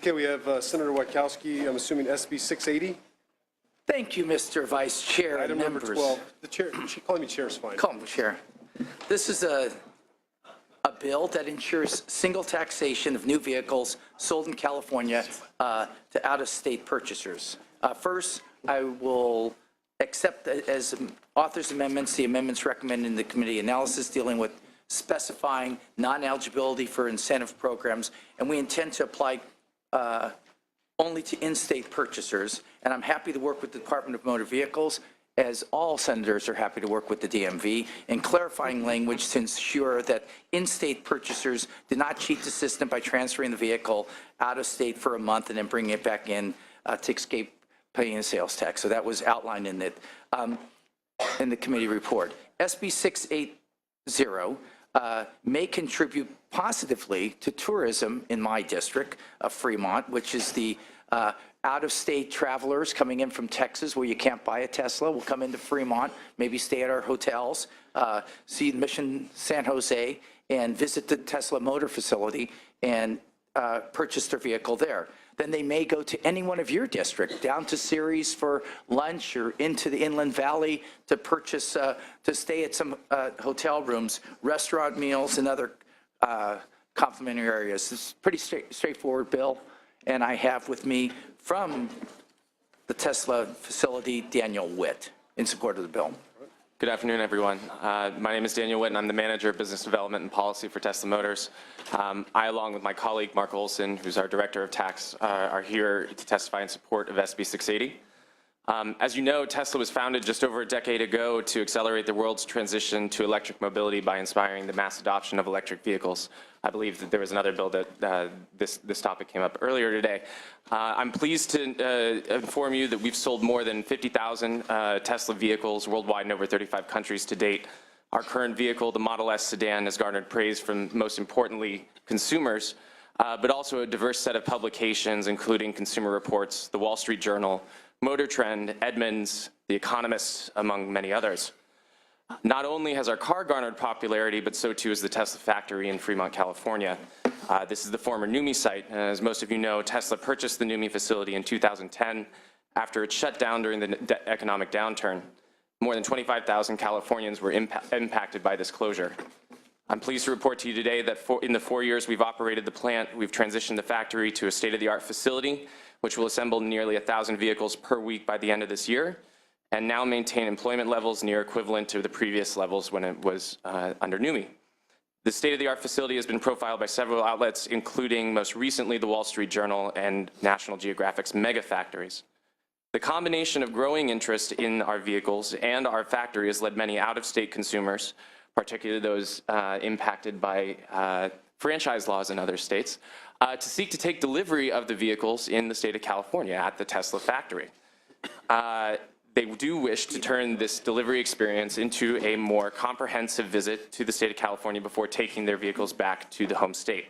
Okay, we have Senator Wachowski, I'm assuming SB 680. Thank you, Mr. Vice Chair and Item number members. 12. The chair, she calling me chair is fine. Call me Chair. This is a bill that ensures single taxation of new vehicles sold in California to out-of-state purchasers. First, I will accept as author's amendments the amendments recommended in the committee analysis dealing with specifying non-eligibility for incentive programs, and we intend to apply only to in-state purchasers. And I'm happy to work with the Department of Motor Vehicles, as all senators are happy to work with the DMV, in clarifying language to ensure that in-state purchasers do not cheat the system by transferring the vehicle out of state for a month and then bringing it back in to escape paying a sales tax. So that was outlined in the committee report. SB 680 may contribute positively to tourism in my district of Fremont, which is the out-of-state travelers coming in from Texas where you can't buy a Tesla will come into Fremont, maybe stay at our hotels, see Mission San Jose, and visit the Tesla motor facility and purchase their vehicle there. Then they may go to any one of your district, down to Ceres for lunch or into the Inland Valley to purchase, to stay at some hotel rooms, restaurant meals, and other complimentary areas. It's a pretty straightforward bill, and I have with me from the Tesla facility, Daniel Witt, in support of the bill. Good afternoon, everyone. My name is Daniel Witt, and I'm the Manager of Business Development and Policy for Tesla Motors. I, along with my colleague Mark Olson, who's our Director of Tax, are here to testify in support of SB 680. As you know, Tesla was founded just over a decade ago to accelerate the world's transition to electric mobility by inspiring the mass adoption of electric vehicles. I believe that there was another bill that this topic came up earlier today. I'm pleased to inform you that we've sold more than 50,000 Tesla vehicles worldwide in over 35 countries to date. Our current vehicle, the Model S sedan, has garnered praise from, most importantly, consumers, but also a diverse set of publications, including Consumer Reports, The Wall Street Journal, Motor Trend, Edmunds, The Economist, among many others. Not only has our car garnered popularity, but so too has the Tesla factory in Fremont, California. This is the former NUMMI site. As most of you know, Tesla purchased the NUMMI facility in 2010 after it shut down during the economic downturn. More than 25,000 Californians were impacted by this closure. I'm pleased to report to you today that in the 4 years we've operated the plant, we've transitioned the factory to a state-of-the-art facility, which will assemble nearly 1,000 vehicles per week by the end of this year, and now maintain employment levels near equivalent to the previous levels when it was under NUMMI. The state-of-the-art facility has been profiled by several outlets, including most recently the Wall Street Journal and National Geographic's mega factories. The combination of growing interest in our vehicles and our factory has led many out-of-state consumers, particularly those impacted by franchise laws in other states, to seek to take delivery of the vehicles in the state of California at the Tesla factory. They do wish to turn this delivery experience into a more comprehensive visit to the state of California before taking their vehicles back to the home state.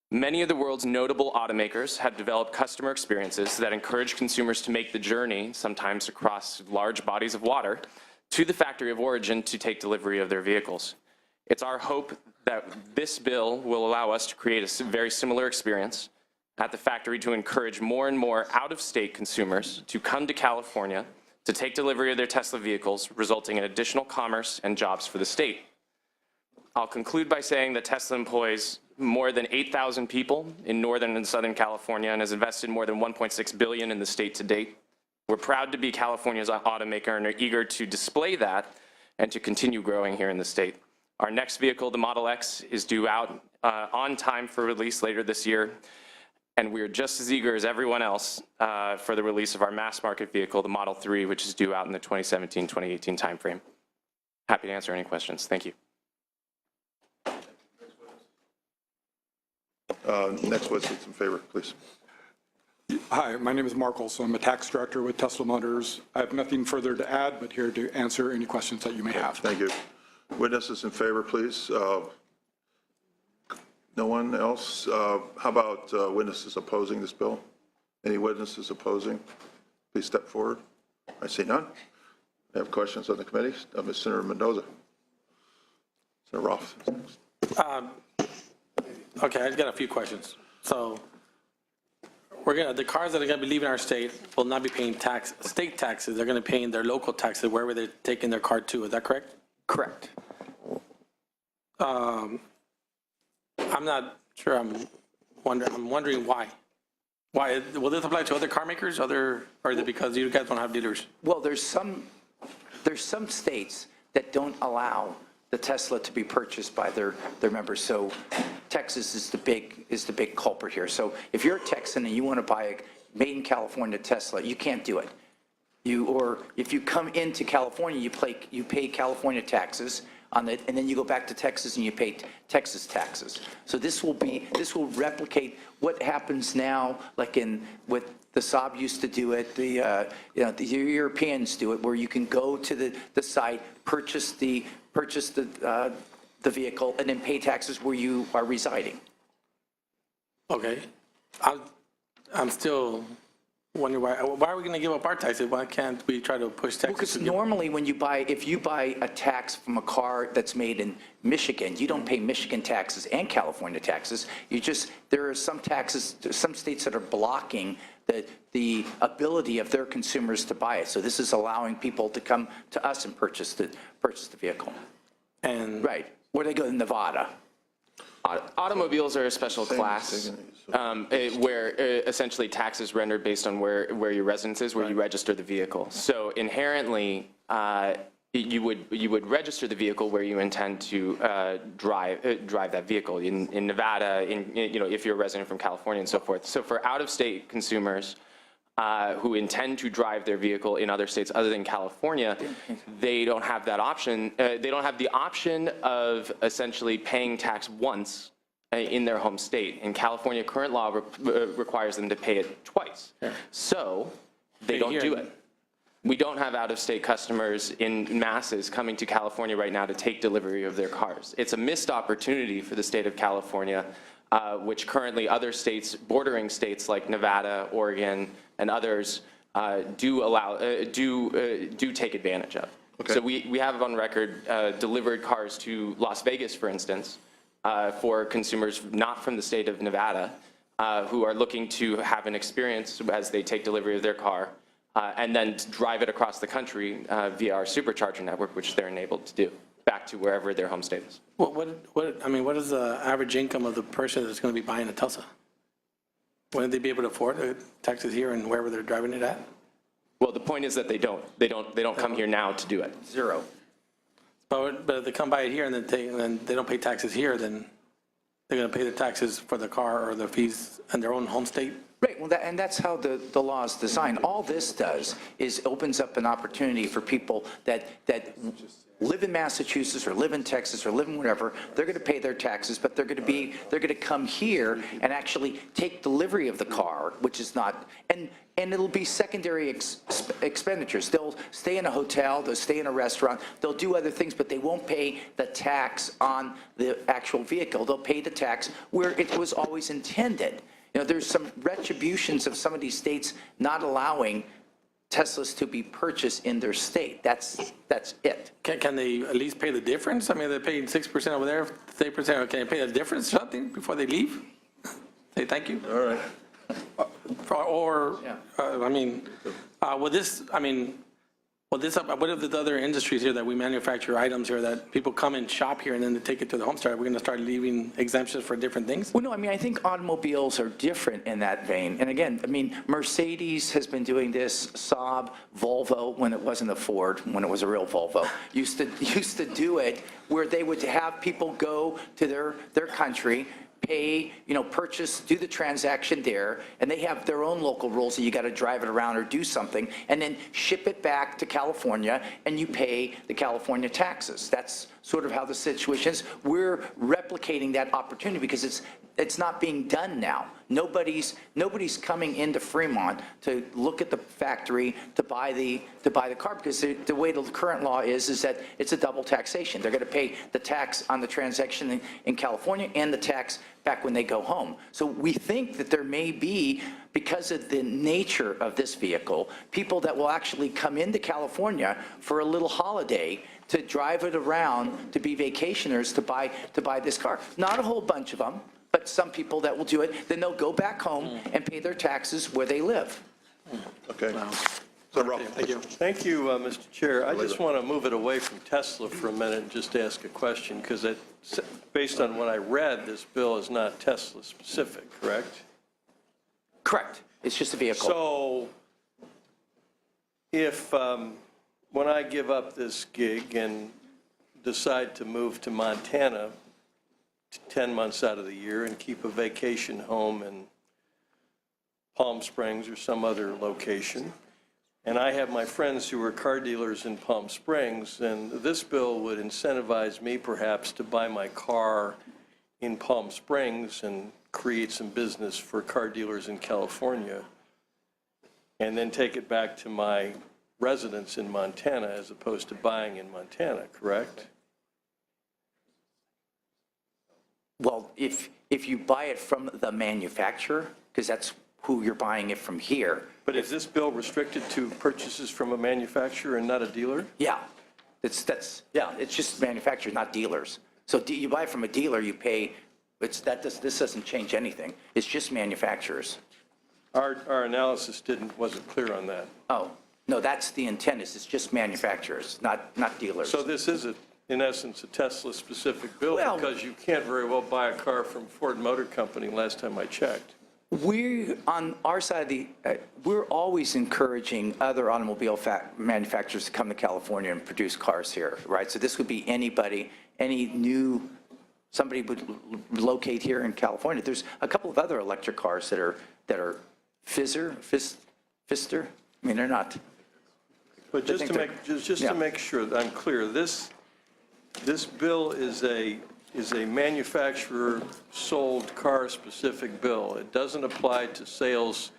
Many of the world's notable automakers have developed customer experiences that encourage consumers to make the journey, sometimes across large bodies of water, to the factory of origin to take delivery of their vehicles. It's our hope that this bill will allow us to create a very similar experience at the factory to encourage more and more out-of-state consumers to come to California to take delivery of their Tesla vehicles, resulting in additional commerce and jobs for the state. I'll conclude by saying that Tesla employs more than 8,000 people in Northern and Southern California and has invested more than $1.6 billion in the state to date. We're proud to be California's automaker and are eager to display that and to continue growing here in the state. Our next vehicle, the Model X, is due out on time for release later this year, and we're just as eager as everyone else for the release of our mass market vehicle, the Model 3, which is due out in the 2017-2018 timeframe. Happy to answer any questions. Thank you. Next witness in favor, please. Hi, my name is Mark Olson. I'm a tax director with Tesla Motors. I have nothing further to add, but here to answer any questions that you may have. Thank you. Witnesses in favor, please. No one else? How about witnesses opposing this bill? Any witnesses opposing? Please step forward. I see none. I have questions on the committee. Ms. Senator Mendoza. Senator Roth. Okay, I've got a few questions. So the cars that are going to be leaving our state will not be paying state taxes. They're going to be paying their local taxes wherever they're taking their car to. Is that correct? Correct. I'm not sure. I'm wondering why. Why will this apply to other car makers? Or is it because you guys don't have dealers? Well, there's some states that don't allow the Tesla to be purchased by their members. So Texas is the big culprit here. So if you're a Texan and you want to buy a made in California Tesla, you can't do it. Or if you come into California, you pay California taxes on it, and then you go back to Texas and you pay Texas taxes. So this will replicate what happens now, like with the Saab used to do it, the Europeans do it, where you can go to the site, purchase the vehicle, and then pay taxes where you are residing. Okay. I'm still wondering why are we going to give up our taxes? Why can't we try to push taxes? Because to give- normally when if you buy a tax from a car that's made in Michigan, you don't pay Michigan taxes and California taxes. There are some taxes, some states that are blocking the ability of their consumers to buy it. So this is allowing people to come to us and purchase the vehicle. And Right. Where they go in Nevada. Automobiles are a special class where essentially tax is rendered based on where your residence is, where you register the vehicle. So inherently, you would register the vehicle where you intend to drive that vehicle in Nevada, if you're a resident from California and so forth. So for out-of-state consumers who intend to drive their vehicle in other states other than California, they don't have that option. They don't have the option of essentially paying tax once in their home state. In California, current law requires them to pay it twice. So they don't do it. We don't have out-of-state customers in masses coming to California right now to take delivery of their cars. It's a missed opportunity for the state of California, which currently other states, bordering states like Nevada, Oregon, and others do take advantage of. Okay. So we have on record delivered cars to Las Vegas, for instance, for consumers not from the state of Nevada who are looking to have an experience as they take delivery of their car and then drive it across the country via our supercharger network, which they're enabled to do, back to wherever their home state is. what is the average income of the person that's going to be buying a Tesla? Wouldn't they be able to afford the taxes here and wherever they're driving it at? Well, the point is that they don't come here now to do it. Zero. But if they come buy it here and then they don't pay taxes here, then they're going to pay the taxes for the car or the fees in their own home state? Right, well, and that's how the law is designed. All this does is opens up an opportunity for people that live in Massachusetts or live in Texas or live in whatever. They're going to pay their taxes, but they're going to come here and actually take delivery of the car, which is not, and it'll be secondary expenditures. They'll stay in a hotel, they'll stay in a restaurant, they'll do other things, but they won't pay the tax on the actual vehicle. They'll pay the tax where it was always intended. There's some retributions of some of these states not allowing Teslas to be purchased in their state. That's it. Can they at least pay the difference? I mean, they're paying 6% over there, 3%. Can they pay the difference or something before they leave? Say thank you? All right. What if the other industries here that we manufacture items here that people come and shop here and then they take it to the home store? Are we going to start leaving exemptions for different things? Well, no, I think automobiles are different in that vein. And again, Mercedes has been doing this, Saab, Volvo, when it wasn't a Ford, when it was a real Volvo, used to do it where they would have people go to their country, pay, purchase, do the transaction there, and they have their own local rules that you got to drive it around or do something, and then ship it back to California, and you pay the California taxes. That's sort of how the situation is. We're replicating that opportunity because it's not being done now. Nobody's coming into Fremont to look at the factory to buy the car because the way the current law is that it's a double taxation. They're going to pay the tax on the transaction in California and the tax back when they go home. So we think that there may be, because of the nature of this vehicle, people that will actually come into California for a little holiday to drive it around, to be vacationers, to buy this car. Not a whole bunch of them, but some people that will do it, then they'll go back home and pay their taxes where they live. Okay. So Ralph, Thank you. Thank you, Mr. Chair. I just want to move it away from Tesla for a minute and just ask a question, because based on what I read, this bill is not Tesla specific, correct? Correct. It's just a vehicle. So if, when I give up this gig and decide to move to Montana 10 months out of the year and keep a vacation home in Palm Springs or some other location, and I have my friends who are car dealers in Palm Springs, and this bill would incentivize me perhaps to buy my car in Palm Springs and create some business for car dealers in California, and then take it back to my residence in Montana as opposed to buying in Montana, correct? Well, if you buy it from the manufacturer, because that's who you're buying it from here, But is this bill restricted to purchases from a manufacturer and not a dealer? yeah, it's just manufacturers, not dealers. So you buy from a dealer, you pay, this doesn't change anything. It's just manufacturers. Our analysis wasn't clear on that. Oh, no, that's the intent, is it's just manufacturers, not dealers. So this is, in essence, a Tesla-specific bill, Well- because you can't very well buy a car from Ford Motor Company last time I checked. On our side of the, we're always encouraging other automobile manufacturers to come to California and produce cars here, right? So this would be anybody, somebody would locate here in California. There's a couple of other electric cars that are Fister, I mean, they're not. But just think to they're- make, just yeah. to make sure that I'm clear, this bill is a manufacturer-sold car-specific bill. It doesn't apply to sales,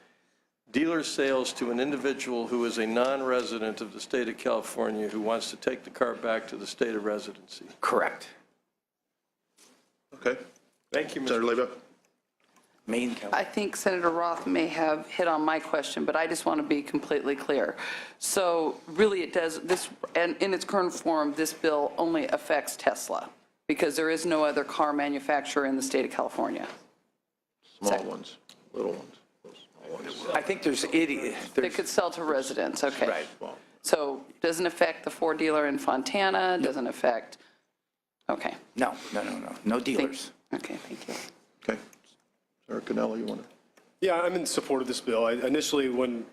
dealer sales to an individual who is a non-resident of the state of California who wants to take the car back to the state of residency. Correct. okay. Thank you, Senator Mr. Leyva? Main, I think Senator Roth may have hit on my question, but I just want to be completely clear. So really it does, and in its current form, this bill only affects Tesla because there is no other car manufacturer in the state of California. Small ones, little ones, small ones. I think They could sell to residents, okay. Right. So doesn't affect the Ford dealer in Fontana, doesn't affect, okay. no dealers. Okay, thank you. Okay. Senator Cannella, you want to? Yeah, I'm in support of this bill. Initially, when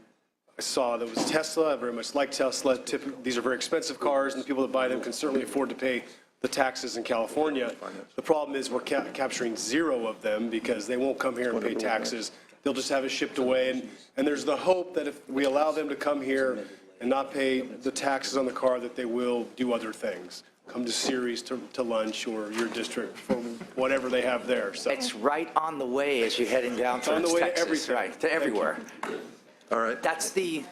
I saw that it was Tesla, I very much like Tesla. These are very expensive cars, and the people that buy them can certainly afford to pay the taxes in California. The problem is we're capturing zero of them because they won't come here and pay taxes. They'll just have it shipped away. And there's the hope that if we allow them to come here and not pay the taxes on the car, that they will do other things. Come to Ceres to lunch, or your district for whatever they have there. So It's right on the way as you're heading down on towards the way to Texas, everything. right, to everywhere. All right. That's the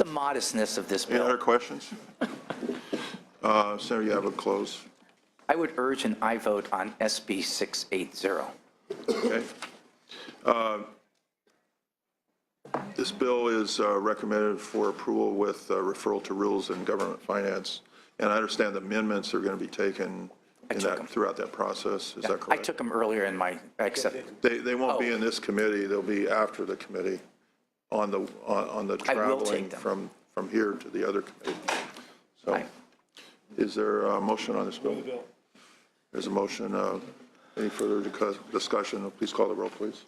modestness of this Any other bill. questions? Senator, you have a close. I would urge an aye vote on SB 680. Okay. This bill is recommended for approval with referral to Rules and Government Finance. And I understand the amendments are going to be taken throughout that process. Is that I correct? took them earlier in my, except, They won't be in this committee. They'll be after the committee on the I will traveling take them. from here to the other committee. So Aye. is there a motion on this bill? There's a motion. Any further discussion? Please call the roll, please.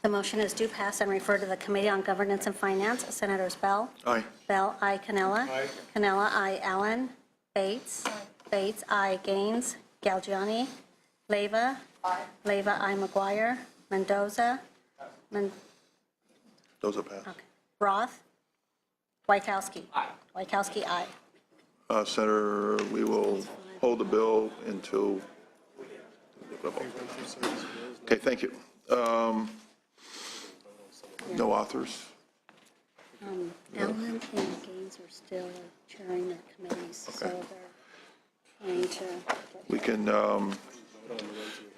The motion is due pass and refer to the Committee on Governance and Finance. Senators Bell? Aye. Bell, aye. Cannella? Cannella, aye. Allen? Bates? Bates, aye. Gaines? Galgiani? Leyva? Leyva, aye. McGuire? Mendoza? Those are passed. Okay. Roth? Whitekowski? Aye. Whitekowski, aye. Senator, we will hold the bill until, okay, thank you. No authors? Allen and Gaines are still chairing their committees, so Okay. they're trying to.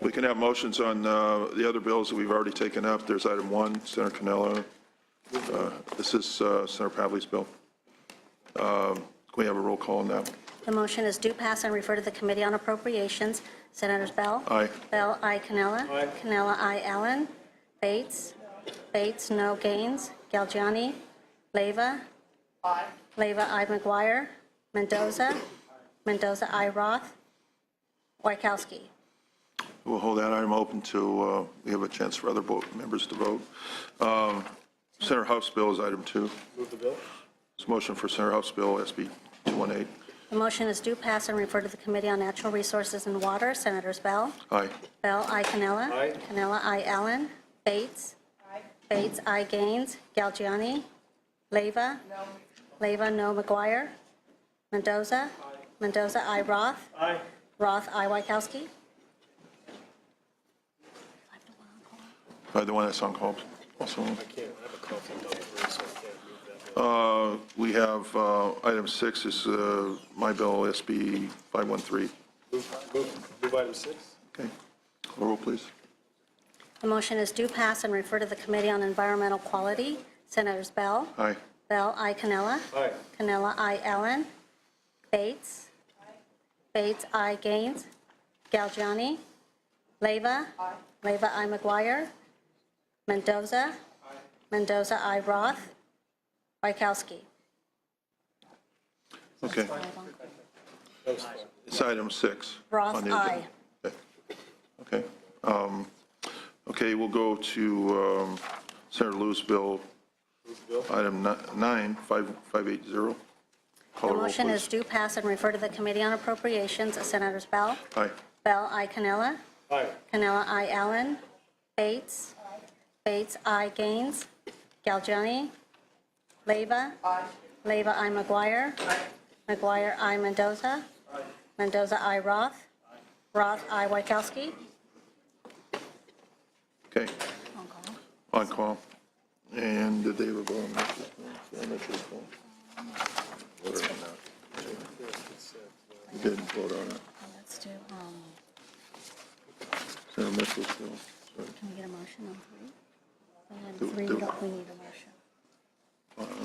We can have motions on the other bills that we've already taken up. There's item 1, Senator Cannella. This is Senator Pavley's bill. Can we have a roll call on that? The motion is due pass and refer to the Committee on Appropriations. Senators Bell? Aye. Bell, I. Cannella? Aye. Cannella, I. Allen? Bates? Bates, no. Gaines? Galgiani? Leyva? Aye. Leyva, I. McGuire? Mendoza? Mendoza, I. Roth? Wykowski? We'll hold that item open till we have a chance for other members to vote. Senator Huff's bill is item 2. Move the bill. There's a motion for Senator Huff's bill, SB 218. The motion is due pass and refer to the Committee on Natural Resources and Water. Senators Bell? Aye. Bell, I. Cannella? Aye. Cannella, I. Allen? Bates? Bates, I. Gaines? Galgiani? Leyva? No. Leyva, no. McGuire? Mendoza? Mendoza, I. Roth? Aye. Roth, I. Wykowski? The one that's on call. Also. I can't, I have a conflict on the road, so I can't move that bill. We have item 6 is my bill, SB 513. Move item 6. Okay. Call roll, please. The motion is due pass and refer to the Committee on Environmental Quality. Senators Bell? Aye. Bell, I. Cannella? Aye. Cannella, I. Allen? Bates? Bates, I. Gaines? Galgiani? Leyva? Leyva, I. McGuire? Mendoza? Mendoza, I. Roth? Wykowski? Okay. It's item 6. Roth, on the agenda. aye. Okay. Okay, we'll go to Senator Lewis' bill, item 9, 580. Call The the roll, motion is please. due pass and refer to the Committee on Appropriations. Senators Bell? Aye. Bell, I. Cannella? Aye. Cannella, I. Allen? Bates? Bates, I. Gaines? Galgiani? Leyva? Leyva, I. McGuire? McGuire, I. Mendoza? Mendoza, I. Roth? Roth, I. Wykowski? Okay. On call. And did they have a vote on that? We didn't vote on it. Let's do, Senator Mitchell's bill. Sorry. can we get a motion on 3? Do- On 3, do- we need a motion.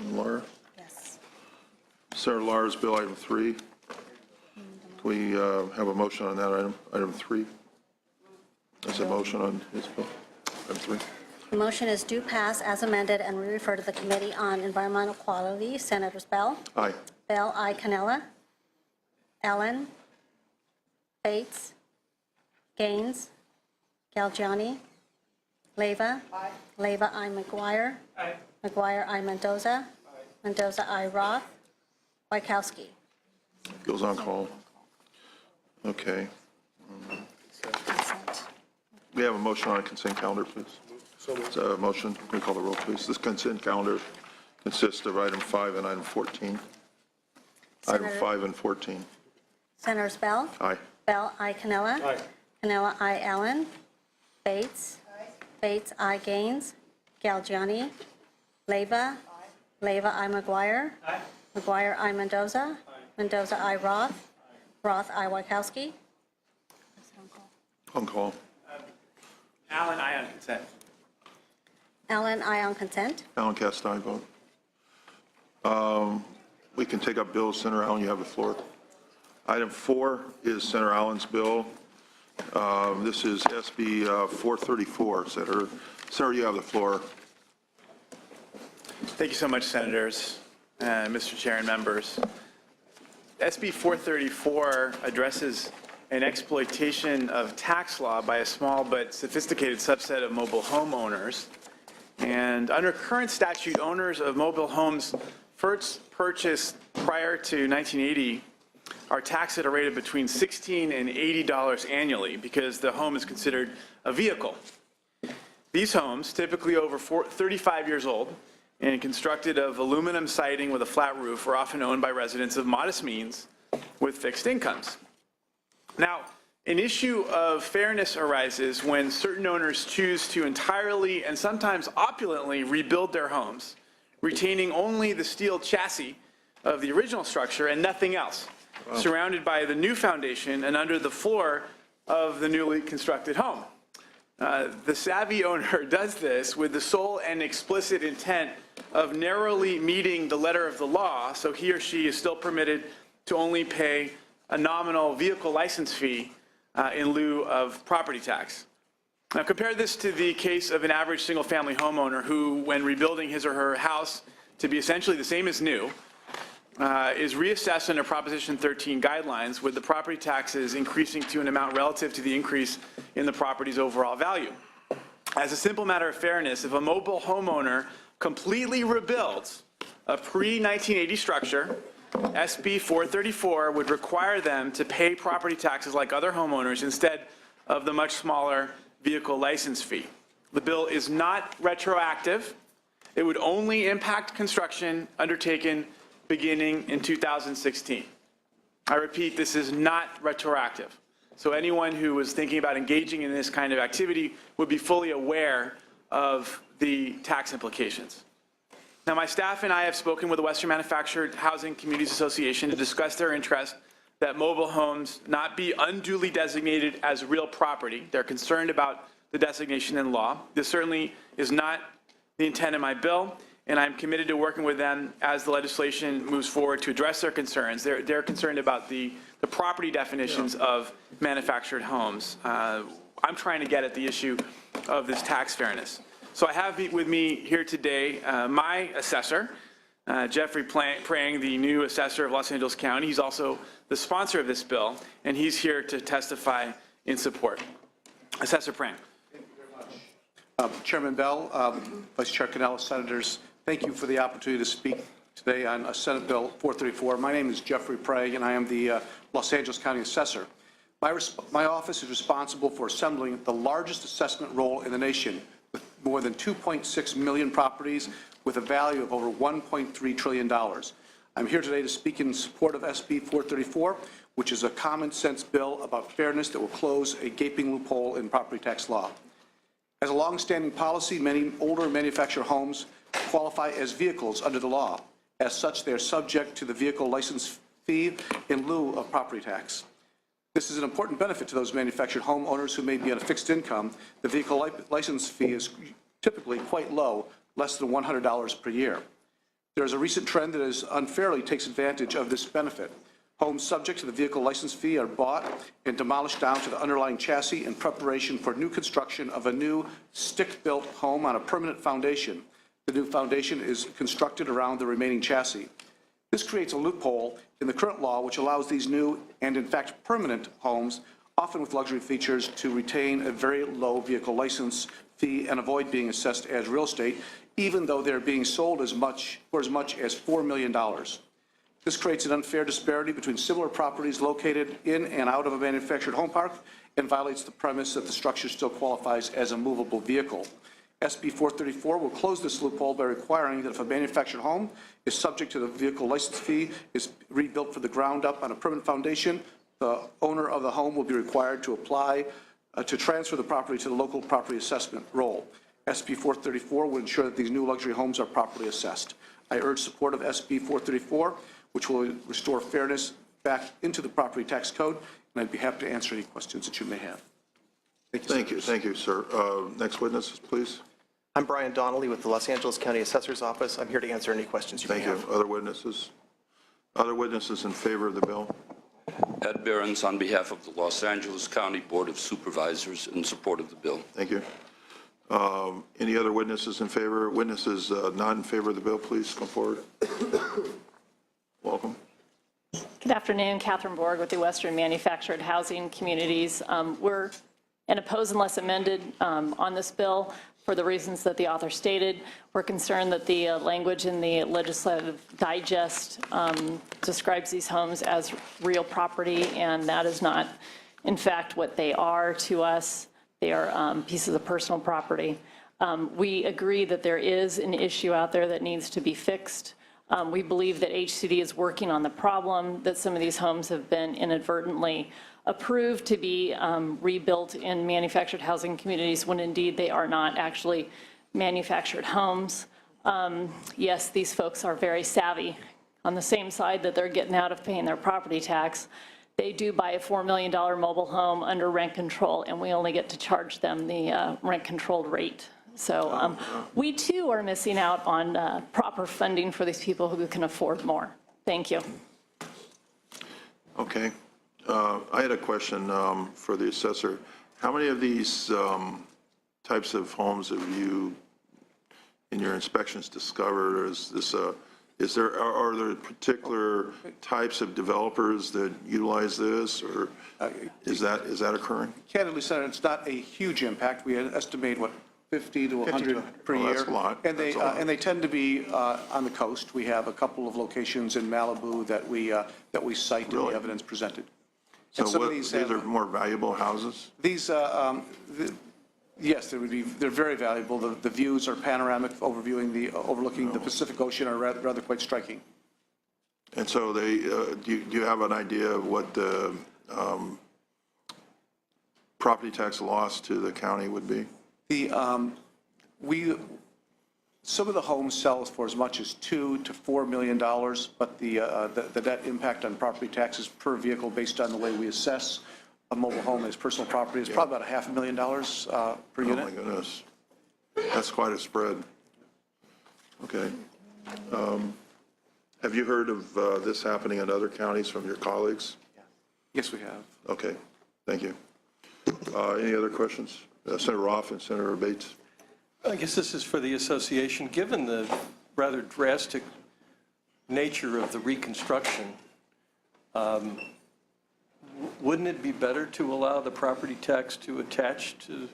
On Laura. Yes. Senator Lara's bill, item 3. Can we have a motion on that item, item 3? There's a motion on his bill, item 3. The motion is due pass as amended and we refer to the Committee on Environmental Quality. Senators Bell? Aye. Bell, I. Cannella? Allen? Bates? Gaines? Galgiani? Leyva? Leyva, I. McGuire? McGuire, I. Mendoza? Mendoza, I. Roth? Wykowski? Goes on call. Okay. Consent. We have a motion on a consent calendar, please. It's a motion. Can we call the roll, please? This consent calendar consists of item 5 and item 14. Item Senator- 5 and 14. Senators Bell? Aye. Bell, I. Cannella? Aye. Cannella, I. Allen? Bates? Bates, I. Gaines? Galgiani? Leyva? Leyva, I. McGuire? McGuire, I. Mendoza? Mendoza, I. Roth? Roth, I. Wykowski? On call. Alan, I on consent. Allen, I. On consent. Alan cast aye vote. We can take up bills. Senator Allen, you have the floor. Item 4 is Senator Allen's bill. This is SB 434, Senator. Senator, you have the floor. Thank you so much, Senators, Mr. Chair and members. SB 434 addresses an exploitation of tax law by a small but sophisticated subset of mobile homeowners. And under current statute, owners of mobile homes first purchased prior to 1980 are taxed at a rate of between $16 and $80 annually because the home is considered a vehicle. These homes, typically over 35 years old and constructed of aluminum siding with a flat roof, are often owned by residents of modest means with fixed incomes. Now, an issue of fairness arises when certain owners choose to entirely and sometimes opulently rebuild their homes, retaining only the steel chassis of the original structure and nothing else, surrounded by the new foundation and under the floor of the newly constructed home. The savvy owner does this with the sole and explicit intent of narrowly meeting the letter of the law, so he or she is still permitted to only pay a nominal vehicle license fee in lieu of property tax. Now compare this to the case of an average single-family homeowner who, when rebuilding his or her house to be essentially the same as new, is reassessed under Proposition 13 guidelines, with the property taxes increasing to an amount relative to the increase in the property's overall value. As a simple matter of fairness, if a mobile homeowner completely rebuilds a pre-1980 structure, SB 434 would require them to pay property taxes like other homeowners instead of the much smaller vehicle license fee. The bill is not retroactive. It would only impact construction undertaken beginning in 2016. I repeat, this is not retroactive. So anyone who was thinking about engaging in this kind of activity would be fully aware of the tax implications. Now, my staff and I have spoken with the Western Manufactured Housing Communities Association to discuss their interest that mobile homes not be unduly designated as real property. They're concerned about the designation in law. This certainly is not the intent of my bill, and I'm committed to working with them as the legislation moves forward to address their concerns. They're concerned about the property definitions of manufactured homes. I'm trying to get at the issue of this tax fairness. So I have with me here today my assessor, Jeffrey Prang, the new assessor of Los Angeles County. He's also the sponsor of this bill, and he's here to testify in support. Assessor Prang. Thank you very much. Chairman Bell, Vice Chair Canella, Senators, thank you for the opportunity to speak today on Senate Bill 434. My name is Jeffrey Prang, and I am the Los Angeles County Assessor. My office is responsible for assembling the largest assessment roll in the nation, with more than 2.6 million properties with a value of over $1.3 trillion. I'm here today to speak in support of SB 434, which is a common sense bill about fairness that will close a gaping loophole in property tax law. As a long-standing policy, many older manufactured homes qualify as vehicles under the law. As such, they are subject to the vehicle license fee in lieu of property tax. This is an important benefit to those manufactured homeowners who may be on a fixed income. The vehicle license fee is typically quite low, less than $100 per year. There is a recent trend that unfairly takes advantage of this benefit. Homes subject to the vehicle license fee are bought and demolished down to the underlying chassis in preparation for new construction of a new stick-built home on a permanent foundation. The new foundation is constructed around the remaining chassis. This creates a loophole in the current law which allows these new and, in fact, permanent homes, often with luxury features, to retain a very low vehicle license fee and avoid being assessed as real estate, even though they're being sold for as much as $4 million. This creates an unfair disparity between similar properties located in and out of a manufactured home park and violates the premise that the structure still qualifies as a movable vehicle. SB 434 will close this loophole by requiring that if a manufactured home is subject to the vehicle license fee, is rebuilt from the ground up on a permanent foundation, the owner of the home will be required to apply to transfer the property to the local property assessment roll. SB 434 will ensure that these new luxury homes are properly assessed. I urge support of SB 434, which will restore fairness back into the property tax code, and I'd be happy to answer any questions that you may have. Thank you, Thank you, sir. Next witnesses, please. I'm Brian Donnelly with the Los Angeles County Assessor's Office. I'm here to answer any questions you may have. Thank you. Other witnesses? Other witnesses in favor of the bill? Ed Behrens on behalf of the Los Angeles County Board of Supervisors in support of the bill. Thank you. Any other witnesses in favor? Witnesses not in favor of the bill, please come forward. Welcome. Good afternoon, Catherine Borg with the Western Manufactured Housing Communities. We're an oppose unless amended on this bill for the reasons that the author stated. We're concerned that the language in the legislative digest describes these homes as real property, and that is not, in fact, what they are to us. They are pieces of personal property. We agree that there is an issue out there that needs to be fixed. We believe that HCD is working on the problem, that some of these homes have been inadvertently approved to be rebuilt in manufactured housing communities when indeed they are not actually manufactured homes. Yes, these folks are very savvy. On the same side that they're getting out of paying their property tax, they do buy a $4 million mobile home under rent control, and we only get to charge them the rent-controlled rate. So we, too, are missing out on proper funding for these people who can afford more. Thank you. Okay. I had a question for the assessor. How many of these types of homes have you, in your inspections, discovered? Are there particular types of developers that utilize this, or is that occurring? Candidly, Senator, it's not a huge impact. We estimate, 50 to 100 per Oh, year. that's a lot. And That's a lot. they tend to be on the coast. We have a couple of locations in Malibu that we cite in Really? the evidence presented. So And some of these these are more valuable houses? These, yes, they're very valuable. The views are panoramic, overlooking the Pacific Ocean, are rather quite striking. And so do you have an idea of what the property tax loss to the county would be? Some of the homes sell for as much as $2 to $4 million, but the net impact on property taxes per vehicle, based on the way we assess a mobile home as personal property, is probably about $500,000 per unit. Oh, my goodness. That's quite a spread. Okay. Have you heard of this happening in other counties from your colleagues? Yes, we have. Okay, thank you. Any other questions? Senator Roth and Senator Bates. I guess this is for the association. Given the rather drastic nature of the reconstruction, wouldn't it be better to allow the property tax to attach to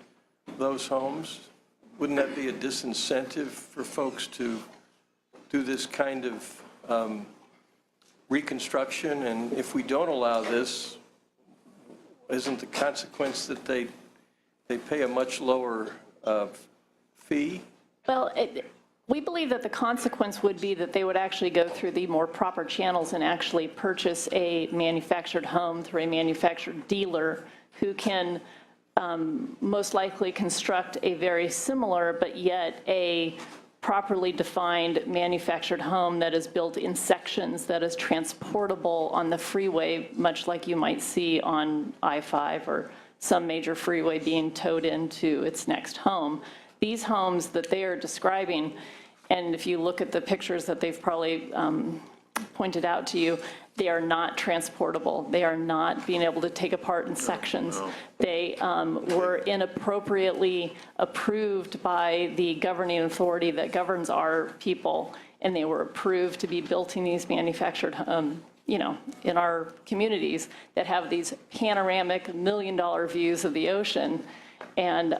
those homes? Wouldn't that be a disincentive for folks to do this kind of reconstruction? And if we don't allow this, isn't the consequence that they pay a much lower fee? Well, we believe that the consequence would be that they would actually go through the more proper channels and actually purchase a manufactured home through a manufactured dealer who can most likely construct a very similar but yet a properly defined manufactured home that is built in sections, that is transportable on the freeway, much like you might see on I-5 or some major freeway being towed into its next home. These homes that they are describing, and if you look at the pictures that they've probably pointed out to you, they are not transportable. They are not being able to take apart in sections. They were inappropriately approved by the governing authority that governs our people, and they were approved to be built in these manufactured in our communities that have these panoramic $1 million views of the ocean. And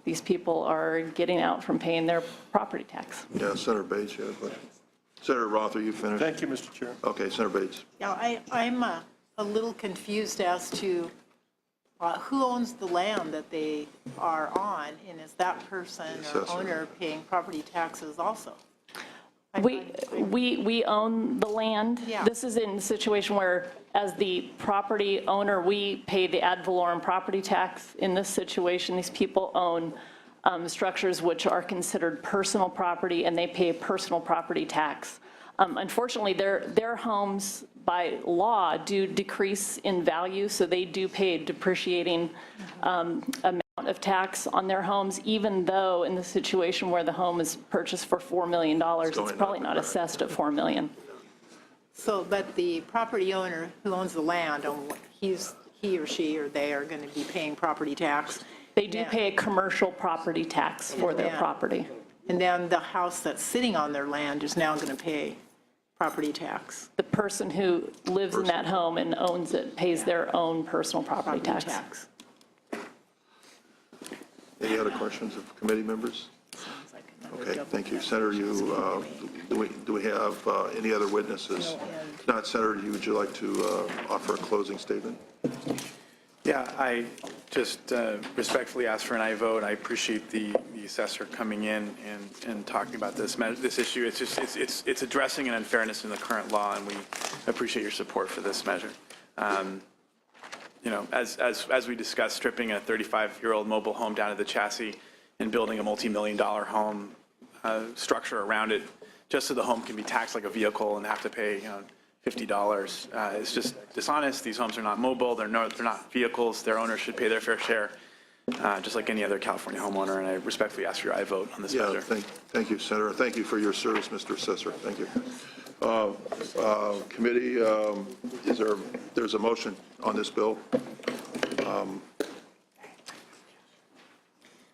these people are getting out from paying their property tax. Yeah, Senator Bates, you had a question. Senator Roth, are you finished? Thank you, Mr. Chair. Okay, Senator Bates. Yeah, I'm a little confused as to who owns the land that they are on, and is that person or owner paying property taxes also? We own the land. Yeah. This is in a situation where, as the property owner, we pay the ad valorem property tax. In this situation, these people own structures which are considered personal property, and they pay personal property tax. Unfortunately, their homes, by law, do decrease in value, so they do pay a depreciating amount of tax on their homes, even though in the situation where the home is purchased for $4 million, it's probably not assessed at $4 million. So, but the property owner who owns the land, he or she or they are going to be paying property tax. They do pay a commercial property tax for their property. And then the house that's sitting on their land is now going to pay property tax. The person who lives in that home and owns it pays their own personal property tax. Any other questions of committee members? Okay, thank you. Senator, do we have any other witnesses? If not, Senator, would you like to offer a closing statement? Yeah, I just respectfully ask for an aye vote. I appreciate the assessor coming in and talking about this issue. It's addressing an unfairness in the current law, and we appreciate your support for this measure. As we discussed, stripping a 35-year-old mobile home down to the chassis and building a multi-million-dollar home structure around it, just so the home can be taxed like a vehicle and have to pay $50. It's just dishonest. These homes are not mobile. They're not vehicles. Their owners should pay their fair share, just like any other California homeowner. And I respectfully ask for your aye vote on this measure. Thank you, Senator. Thank you for your service, Mr. Assessor. Thank you. Committee, there's a motion on this bill.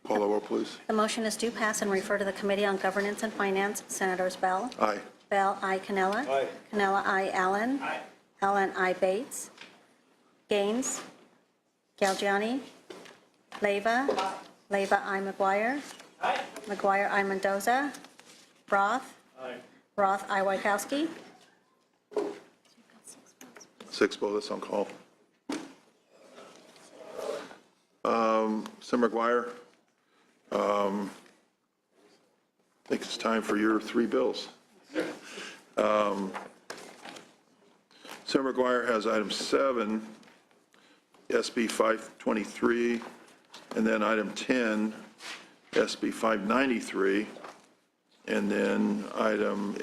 Call the roll, please. The motion is to pass and refer to the Committee on Governance and Finance. Senators Bell? Aye. Bell, I. Cannella? Aye. Cannella, I. Allen? Allen, I. Bates? Gaines? Galgiani? Leyva? Leyva, I. McGuire? McGuire, I. Mendoza? Roth? Roth, I. Wachowski? 6 votes on call. Senator McGuire, I think it's time for your 3 bills. Senator McGuire has item 7, SB 523, and then item 10, SB 593, and then item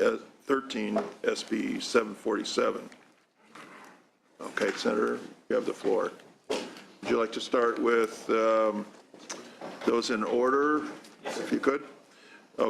13, SB 747. Okay, Senator, you have the floor. Would you like to start with those in order, if you could?